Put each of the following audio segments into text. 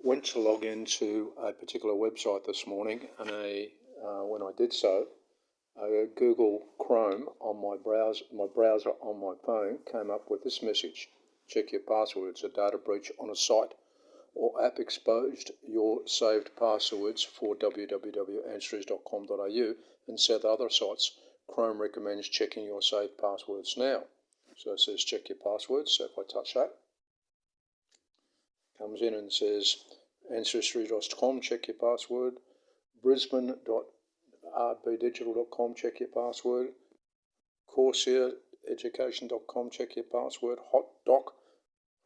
went to log into a particular website this morning, and when I did so, Google Chrome on my browser on my phone came up with this message: check your passwords. A data breach on a site or app exposed your saved passwords for www.answers.com.au and said other sites. Chrome recommends checking your saved passwords now. So it says check your passwords. So if I touch that, comes in and says ancestry.com, check your password. Brisbane.rbdigital.com, check your password. CourseeraEducation.com, check your password. HotDoc,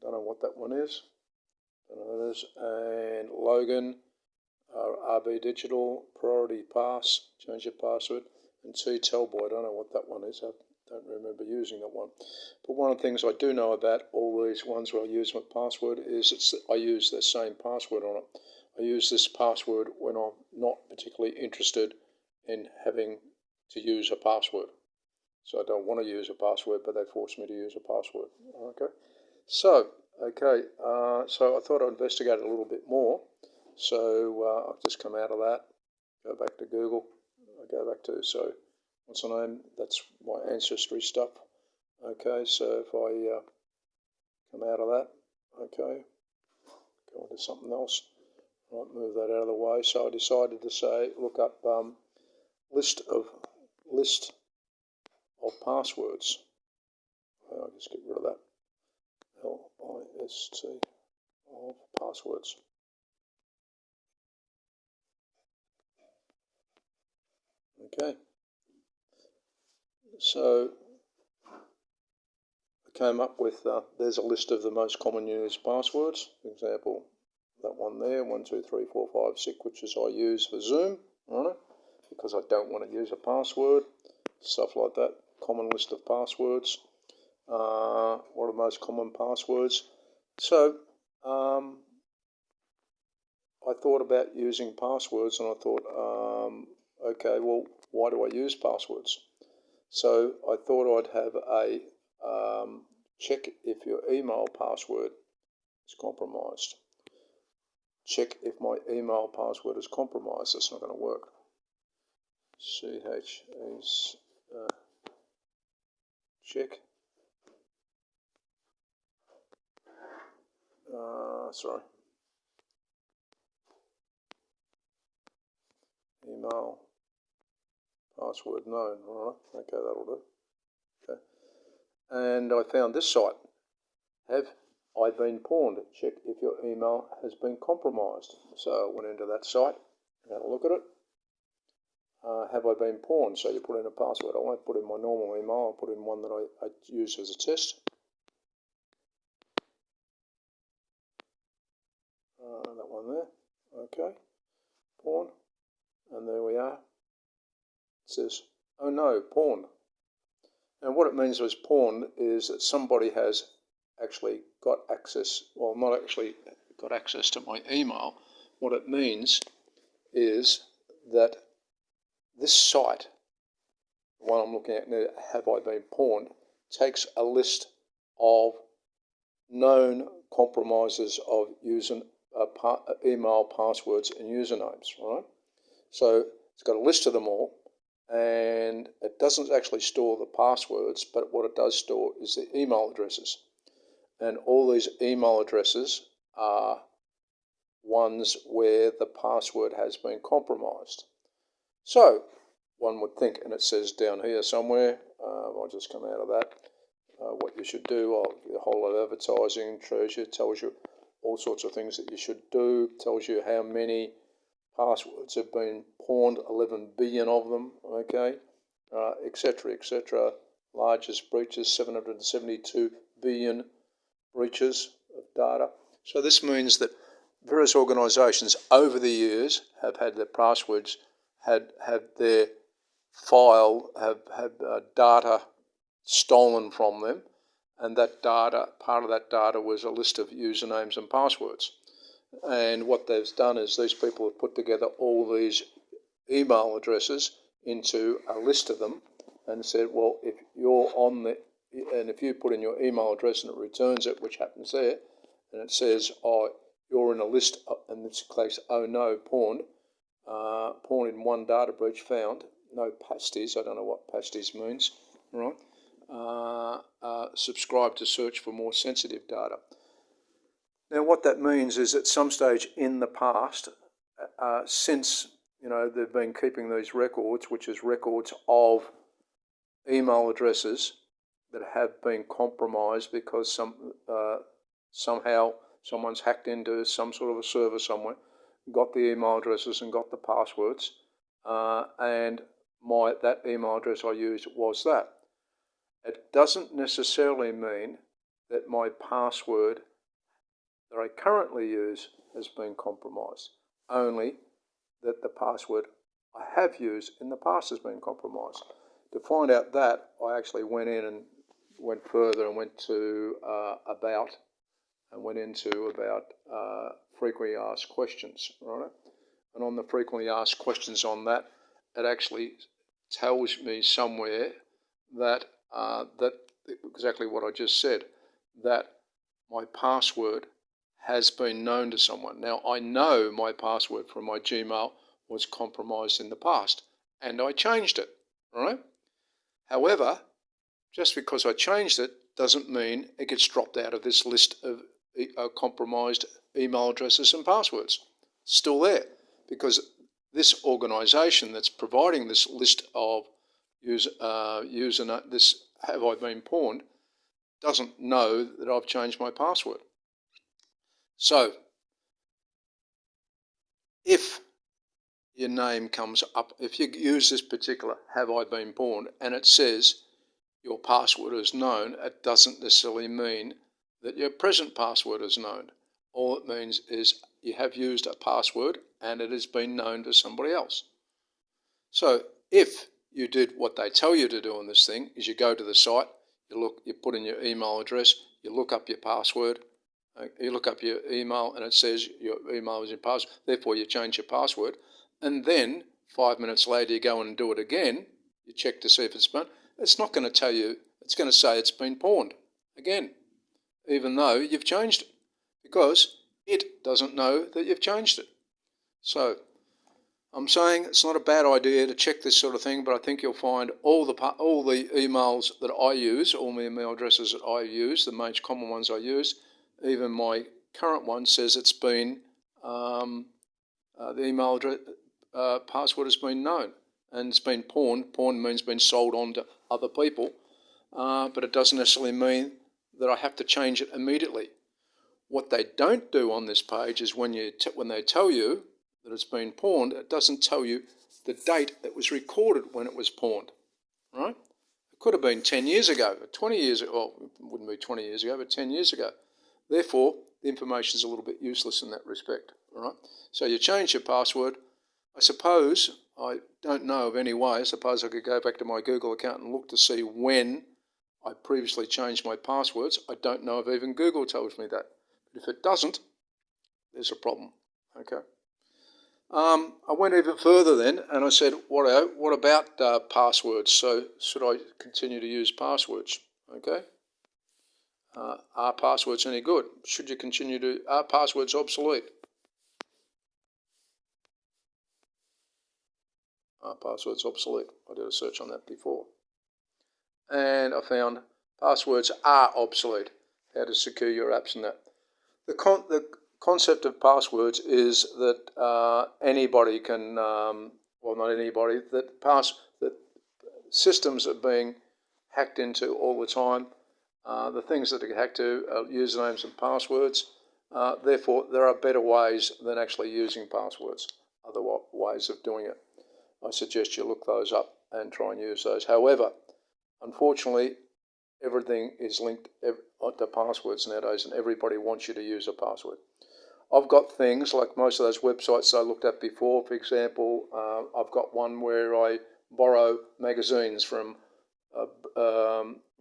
don't know what that one is. Don't know what it is. And Logan, RB Digital, Priority Pass, change your password. And Tellboy, I don't know what that one is. I don't remember using that one. But one of the things I do know about all these ones where I use my password is I use the same password on it. I use this password when I'm not particularly interested in having to use a password. So I don't want to use a password, but they force me to use a password. Okay. So I thought I'd investigate a little bit more. So I've just come out of that, go back to Google, what's the name? That's my ancestry stuff. Okay, so if I come out of that, okay, go into something else. Right, move that out of the way. So I decided to say, look up list of passwords. I'll just get rid of that. LIST of passwords. Okay. So I came up with, there's a list of the most common used passwords. For example, that one there, 1, 2, 3, 4, 5, 6, which is I use for Zoom, right? Because I don't want to use a password, stuff like that. Common list of passwords. What are the most common passwords? So I thought about using passwords, and I thought, okay, well, why do I use passwords? So I thought I'd have a check if your email password is compromised. Check if my email password is compromised. That's not going to work. CH is check. Sorry. Email password known. All right. Okay, that'll do. Okay. And I found this site. Have I been pawned? Check if your email has been compromised. So I went into that site, had a look at it. Have I been pawned? So you put in a password. I won't put in my normal email. I'll put in one that I use as a test. That one there. Okay. Pawn. And there we are. It says, oh no, pawned. And what it means was pawned is that somebody has actually got access, well, not actually got access to my email. What it means is that this site, the one I'm looking at now, Have I Been Pawned, takes a list of known compromises of using email passwords and usernames, right? So it's got a list of them all, and it doesn't actually store the passwords, but what it does store is the email addresses. And all these email addresses are ones where the password has been compromised. So one would think, and it says down here somewhere, I'll just come out of that, what you should do. The whole lot of advertising, Treasure tells you all sorts of things that you should do, tells you how many passwords have been pawned, 11 billion of them, okay, etc., etc. Largest breaches, 772 billion breaches of data. So this means that various organisations over the years have had their passwords, have their data stolen from them, and that data, part of that data was a list of usernames and passwords. And what they've done is these people have put together all these email addresses into a list of them and said, well, if you're on the, and if you put in your email address and it returns it, which happens there, and it says, oh, you're in a list which clicks oh no, porn. Porn in one data breach found. No pasties. I don't know what pasties means. Right. Subscribe to search for more sensitive data. Now, what that means is at some stage in the past, since they've been keeping these records, which is records of email addresses that have been compromised because somehow someone's hacked into some sort of a server somewhere, got the email addresses and got the passwords, and that email address I used was that. It doesn't necessarily mean that my password that I currently use has been compromised, only that the password I have used in the past has been compromised. To find out that, I actually went in and went further and went to about frequently asked questions, right? And on the frequently asked questions on that, it actually tells me somewhere that that exactly what I just said, that my password has been known to someone. Now, I know my password from my Gmail was compromised in the past, and I changed it, right? However, just because I changed it doesn't mean it gets dropped out of this list of compromised email addresses and passwords. It's still there, because this organisation that's providing this list of this have I been pawned doesn't know that I've changed my password. So, if your name comes up, if you use this particular have I been pawned and it says your password is known, it doesn't necessarily mean that your present password is known. All it means is you have used a password and it has been known to somebody else. So if you did what they tell you to do on this thing, is you go to the site, you put in your email address, you look up your password, you look up your email and it says your email is your password, therefore you change your password, and then 5 minutes later you go and do it again, you check to see if it's been, it's not going to tell you, it's going to say it's been pawned again, even though you've changed it, because it doesn't know that you've changed it. So I'm saying it's not a bad idea to check this sort of thing, but I think you'll find all the emails that I use, all my email addresses that I use, the most common ones I use, even my current one says it's been, the email address, password has been known and it's been pawned. Pawned means been sold on to other people, but it doesn't necessarily mean that I have to change it immediately. What they don't do on this page is when they tell you that it's been pawned, it doesn't tell you the date it was recorded when it was pawned, right? It could have been 10 years ago, 20 years ago, well, it wouldn't be 20 years ago, but 10 years ago. Therefore, the information is a little bit useless in that respect, all right? So you change your password. I suppose, I don't know of any way, I suppose I could go back to my Google account and look to see when I previously changed my passwords. I don't know if even Google tells me that. But if it doesn't, there's a problem, okay? I went even further then and I said, what about passwords? So should I continue to use passwords, okay? Are passwords any good? Should you continue to, are passwords obsolete? Are passwords obsolete? I did a search on that before. And I found passwords are obsolete. How to secure your apps and that. The concept of passwords is that anybody can, well, not anybody, that systems are being hacked into all the time. The things that are hacked to are usernames and passwords. Therefore, there are better ways than actually using passwords, other ways of doing it. I suggest you look those up and try and use those. However, unfortunately, everything is linked to passwords nowadays, and everybody wants you to use a password. I've got things like most of those websites I looked at before. For example, I've got one where I borrow magazines from via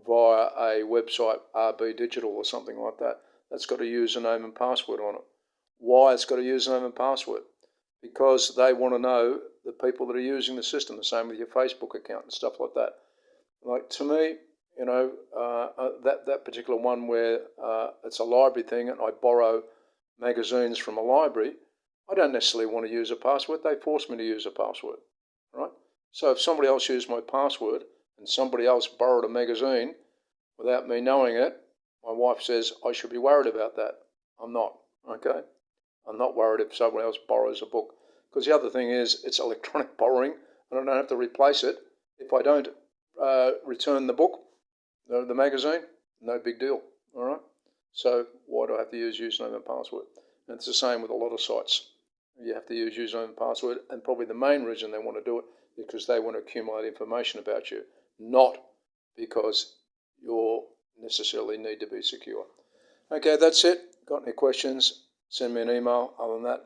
a website, RB Digital or something like that. That's got a username and password on it. Why it's got a username and password? Because they want to know the people that are using the system. The same with your Facebook account and stuff like that. Like, to me, you know, that particular one where it's a library thing and I borrow magazines from a library, I don't necessarily want to use a password. They force me to use a password, right? So if somebody else used my password and somebody else borrowed a magazine without me knowing it, my wife says I should be worried about that. I'm not, okay? I'm not worried if someone else borrows a book. Because the other thing is, it's electronic borrowing, and I don't have to replace it. If I don't return the book, the magazine, no big deal, all right? So why do I have to use username and password? And it's the same with a lot of sites. You have to use username and password, and probably the main reason they want to do it is because they want to accumulate information about you, not because you necessarily need to be secure. Okay, that's it. Got any questions? Send me an email. Other than that,